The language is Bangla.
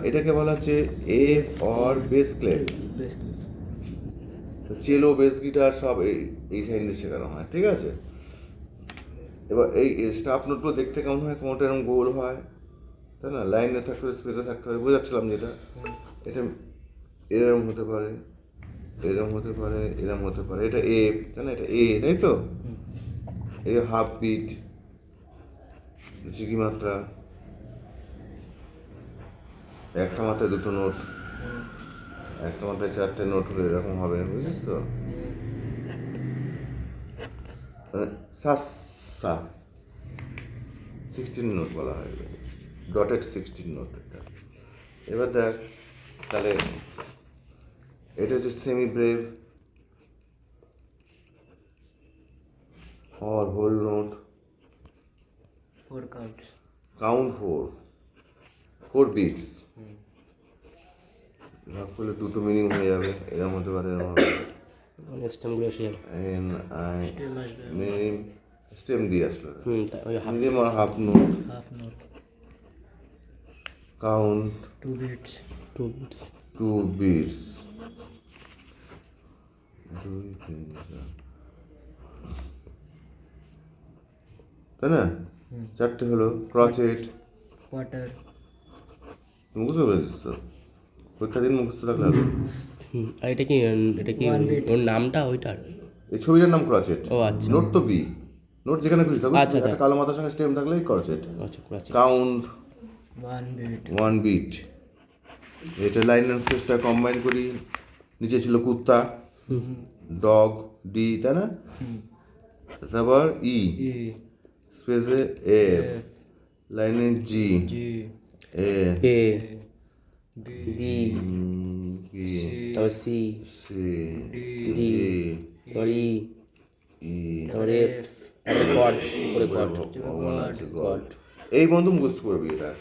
এটাকে বলা হচ্ছে এ for bass clef. Bass clef. Cello, bass guitar সব এই সাইডে শেখানো হয়, ঠিক আছে? এবার এই স্টাফ নোটগুলো দেখতে কেমন হয়? কোনোটা এরকম গোল হয়, তাই না? লাইনে থাকতে হবে, স্পেসে থাকতে হবে, বোঝাচ্ছিলাম যেটা। এটা এরম হতে পারে, এরম হতে পারে, এরম হতে পারে। এটা এ, তাই না? এটা এ, তাই তো? এই হাফ বিট, ঝিকি মাত্রা, একটা মাত্রায় দুটো নোট, একটা মাত্রায় চারটে নোট হলে এরকম হবে, বুঝিস তো? সা সা 16 নোট বলা হয়, ডটেড 16 নোট এটা। এবার দেখ তাহলে এটা হচ্ছে semi brave or whole note, 4 counts. count 4 beats। ভাগ করলে দুটো মিনিং হয়ে যাবে, এরম হতে পারে, এরম হবে। মানে স্টেমগুলো এসে যাবে। এন আই Stem আসবে। মিনিম, স্টেম দিয়ে আসলো, ওই হাফ মিনিম আর half note, Half note. Count 2 beats. 2 beats। 2 beats, 2 3 4, তাই না? চারটে হলো ক্রচেট। Quarter. মুখস্থ করেছিস তো? পরীক্ষা দিন মুখস্থ থাকলে হবে। আর এটা কি One beat. ওর নামটা ওইটার? এই ছবিটার নাম ক্রচেট। ও আচ্ছা। নোট তো বি, নোট যেখানে খুশি থাকুক, আচ্ছা, একটা কালো মাথার সঙ্গে স্টেম থাকলেই ক্রচেট। আচ্ছা ক্রাচি। Count 1 beat. 1 বিট। এটা লাইন অ্যান্ড ফ্রেজটা কম্বাইন করি, নিচে ছিল কুত্তা, ডগ, ডি, তাই না? তারপর ই, E. স্পেসে এ, লাইনে জি, G. এ, এ B. বি বি, তারপর সি সি, ডি ই, তারপর ই ই, তারপরে একটা কড উপরে কড ভগবান আছে, গড। এই বন্ধু মুখস্থ করবি এটা।